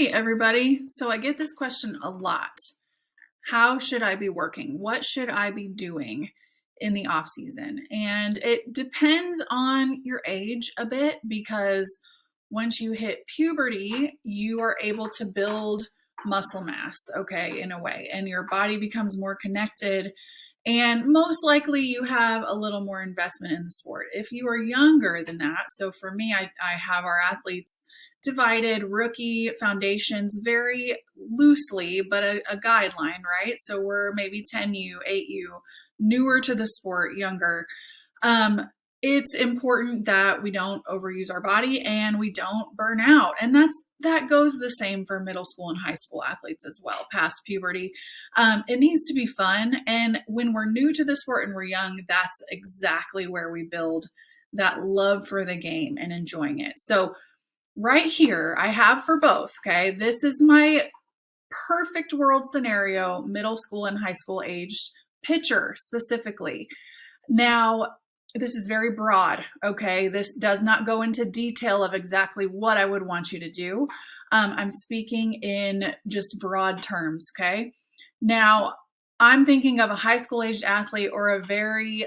Hey, everybody. So I get this question a lot. How should I be working? What should I be doing in the off season? And it depends on your age a bit because once you hit puberty, you are able to build muscle mass, okay, in a way, and your body becomes more connected. And most likely you have a little more investment in the sport. If you are younger than that, so for me, I have our athletes divided rookie foundations very loosely, but a guideline, right? So we're maybe 10U, 8U, newer to the sport, younger. Um, it's important that we don't overuse our body and we don't burn out. And that goes the same for middle school and high school athletes as well, past puberty. It needs to be fun. And when we're new to the sport and we're young, that's exactly where we build that love for the game and enjoying it. So right here, I have for both, okay? This is my perfect world scenario, middle school and high school aged pitcher specifically. Now, this is very broad, okay? This does not go into detail of exactly what I would want you to do. I'm speaking in just broad terms, okay? Now, I'm thinking of a high school aged athlete or a very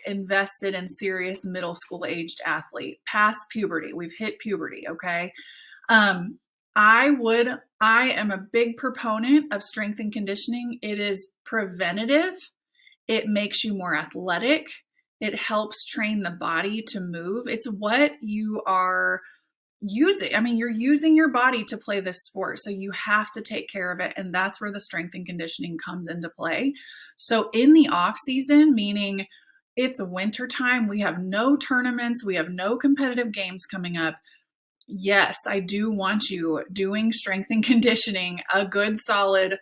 invested and serious middle school aged athlete, past puberty. We've hit puberty, okay? Um, I am a big proponent of strength and conditioning. It is preventative. It makes you more athletic. It helps train the body to move. It's what you are using. I mean, you're using your body to play this sport, so you have to take care of it. And that's where the strength and conditioning comes into play. So in the off season, meaning it's winter time, we have no tournaments, we have no competitive games coming up. Yes, I do want you doing strength and conditioning a good solid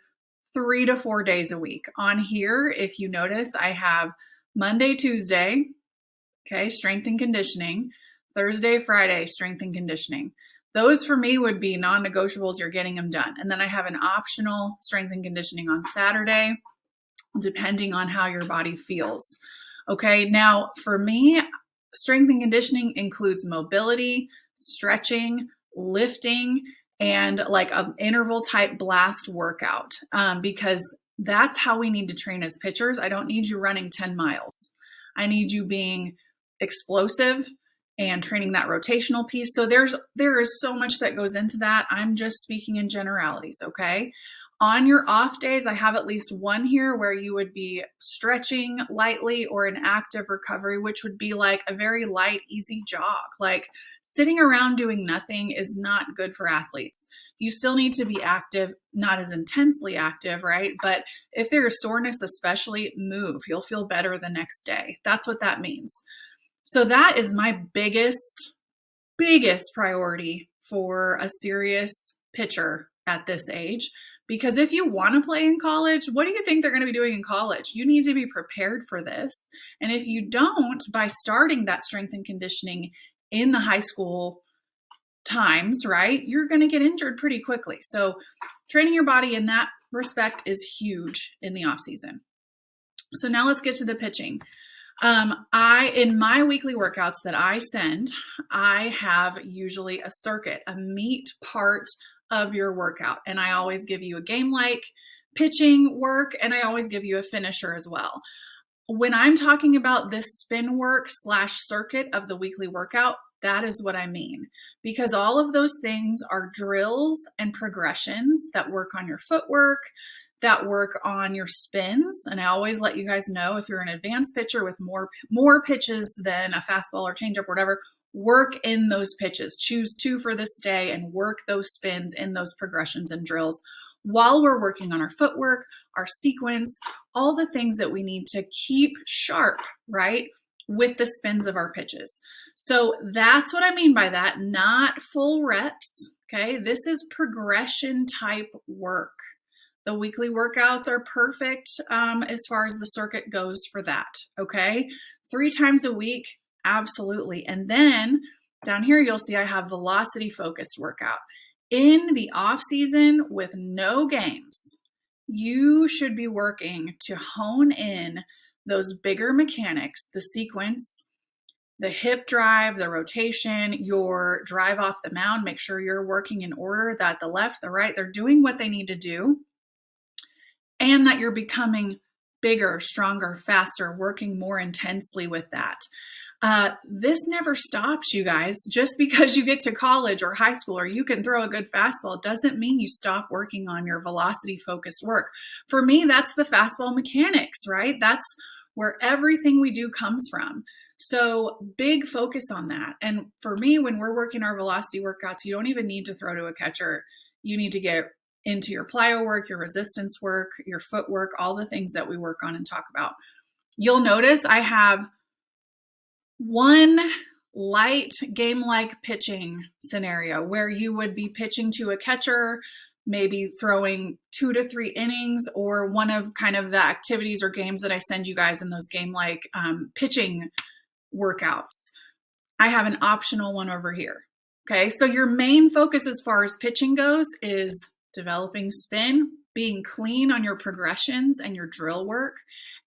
3 to 4 days a week. On here, if you notice, I have Monday, Tuesday, okay, strength and conditioning. Thursday, Friday, strength and conditioning. Those for me would be non-negotiables. You're getting them done. And then I have an optional strength and conditioning on Saturday, depending on how your body feels. Okay, now for me, strength and conditioning includes mobility, stretching, lifting, and like an interval type blast workout, because that's how we need to train as pitchers. I don't need you running 10 miles. I need you being explosive and training that rotational piece. So there is so much that goes into that. I'm just speaking in generalities, okay? On your off days, I have at least one here where you would be stretching lightly or an active recovery, which would be like a very light, easy jog. Like sitting around doing nothing is not good for athletes. You still need to be active, not as intensely active, right? But if there is soreness, especially, move. You'll feel better the next day. That's what that means. So that is my biggest priority for a serious pitcher at this age. Because if you want to play in college, what do you think they're going to be doing in college? You need to be prepared for this. And if you don't, by starting that strength and conditioning in the high school times, right, you're going to get injured pretty quickly. So training your body in that respect is huge in the off season. So now let's get to the pitching. In my weekly workouts that I send, I have usually a circuit, a meat part of your workout. And I always give you a game-like pitching work, and I always give you a finisher as well. When I'm talking about this spin work / circuit of the weekly workout, that is what I mean, because all of those things are drills and progressions that work on your footwork, that work on your spins. And I always let you guys know, if you're an advanced pitcher with more pitches than a fastball or changeup or whatever, work in those pitches. Choose 2 for this day and work those spins in those progressions and drills while we're working on our footwork, our sequence, all the things that we need to keep sharp, right, with the spins of our pitches. So that's what I mean by that, not full reps, okay? This is progression type work. The weekly workouts are perfect as far as the circuit goes for that, okay? 3 times a week, absolutely. And then down here, you'll see I have velocity focused workout. In the off season with no games, you should be working to hone in those bigger mechanics, the sequence, the hip drive, the rotation, your drive off the mound. Make sure you're working in order, that the left, the right, they're doing what they need to do, and that you're becoming bigger, stronger, faster, working more intensely with that. This never stops, you guys. Just because you get to college or high school or you can throw a good fastball doesn't mean you stop working on your velocity focused work. For me, that's the fastball mechanics, right? That's where everything we do comes from. So big focus on that. And for me, when we're working our velocity workouts, you don't even need to throw to a catcher. You need to get into your plyo work, your resistance work, your footwork, all the things that we work on and talk about. You'll notice I have one light game-like pitching scenario where you would be pitching to a catcher, maybe throwing 2 to 3 innings, or one of kind of the activities or games that I send you guys in those game-like pitching workouts. I have an optional one over here. Okay, so your main focus as far as pitching goes is developing spin, being clean on your progressions and your drill work,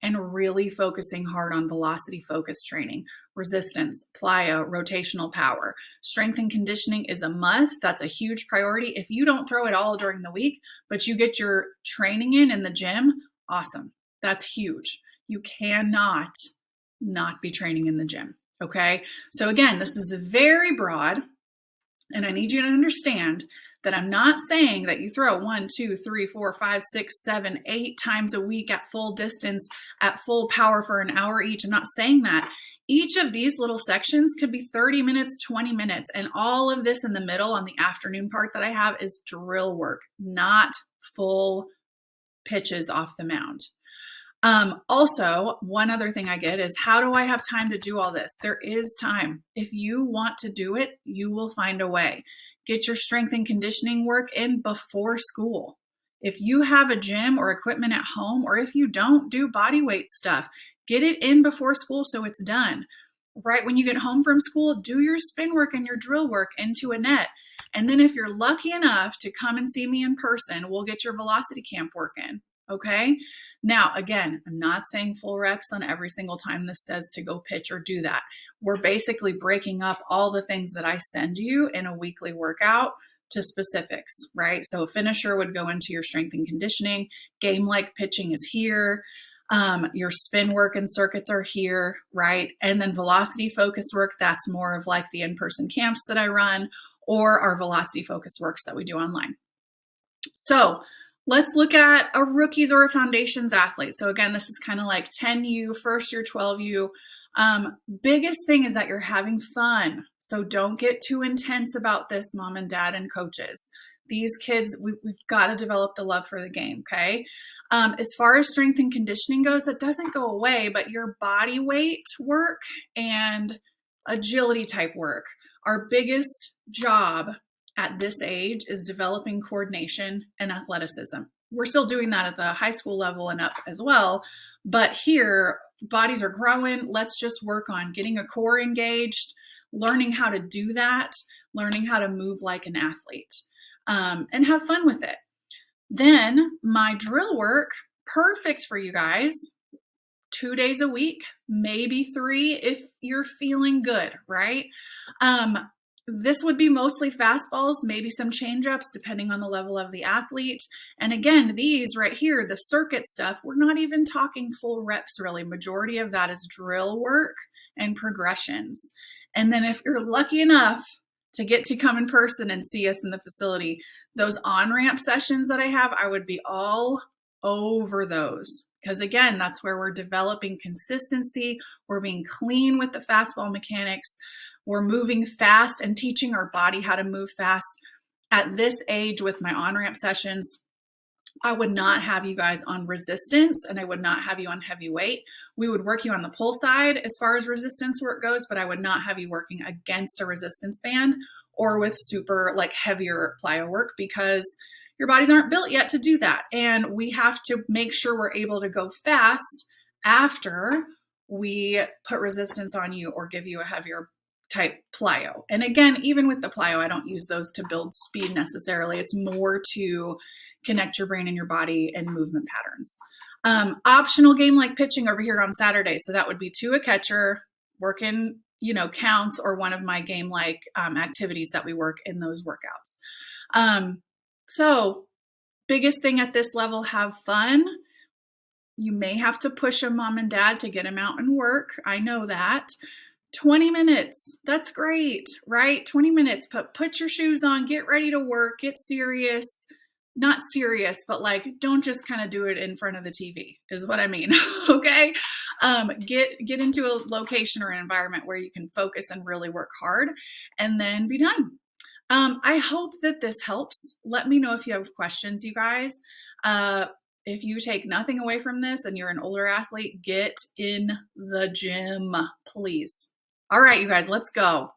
and really focusing hard on velocity focused training, resistance, plyo, rotational power. Strength and conditioning is a must. That's a huge priority. If you don't throw it all during the week, but you get your training in the gym, awesome. That's huge. You cannot not be training in the gym. Okay. So again, this is very broad, and I need you to understand that I'm not saying that you throw 1, 2, 3, 4, 5, 6, 7, 8 times a week at full distance, at full power for an hour each. I'm not saying that. Each of these little sections could be 30 minutes, 20 minutes. And all of this in the middle on the afternoon part that I have is drill work, not full pitches off the mound. Also, one other thing I get is, how do I have time to do all this? There is time. If you want to do it, you will find a way. Get your strength and conditioning work in before school. If you have a gym or equipment at home, or if you don't, do body weight stuff. Get it in before school so it's done. Right when you get home from school, do your spin work and your drill work into a net. And then if you're lucky enough to come and see me in person, we'll get your velocity camp work in. Okay. Now, again, I'm not saying full reps on every single time this says to go pitch or do that. We're basically breaking up all the things that I send you in a weekly workout to specifics, right? So a finisher would go into your strength and conditioning. Game-like pitching is here. Your spin work and circuits are here, right? And then velocity focused work, that's more of like the in-person camps that I run, or our velocity focused works that we do online. So let's look at a rookies or a foundations athlete. So again, this is kind of like 10U, first year, 12U. Biggest thing is that you're having fun. So don't get too intense about this, mom and dad and coaches. These kids, we've got to develop the love for the game, okay? As far as strength and conditioning goes, that doesn't go away, but your body weight work and agility type work, our biggest job at this age is developing coordination and athleticism. We're still doing that at the high school level and up as well. But here, bodies are growing. Let's just work on getting a core engaged, learning how to do that, learning how to move like an athlete, and have fun with it. Then my drill work, perfect for you guys. 2 days a week, maybe 3 if you're feeling good, right? This would be mostly fastballs, maybe some changeups, depending on the level of the athlete. And again, these right here, the circuit stuff, we're not even talking full reps really. Majority of that is drill work and progressions. And then if you're lucky enough to get to come in person and see us in the facility, those on-ramp sessions that I have, I would be all over those. Because again, that's where we're developing consistency. We're being clean with the fastball mechanics. We're moving fast and teaching our body how to move fast. At this age with my on-ramp sessions, I would not have you guys on resistance, and I would not have you on heavy weight. We would work you on the pull side as far as resistance work goes, but I would not have you working against a resistance band or with super like heavier plyo work, because your bodies aren't built yet to do that. And we have to make sure we're able to go fast after we put resistance on you or give you a heavier type plyo. And again, even with the plyo, I don't use those to build speed necessarily. It's more to connect your brain and your body and movement patterns. Optional game like pitching over here on Saturday. So that would be to a catcher, working counts or one of my game like activities that we work in those workouts. So biggest thing at this level, have fun. You may have to push a mom and dad to get them out and work. I know that. 20 minutes. That's great, right? 20 minutes. Put your shoes on, get ready to work, get serious. Not serious, but like, don't just kind of do it in front of the TV is what I mean. Okay. Get into a location or an environment where you can focus and really work hard and then be done. I hope that this helps. Let me know if you have questions, you guys. If you take nothing away from this and you're an older athlete, get in the gym, please. All right, you guys, let's go.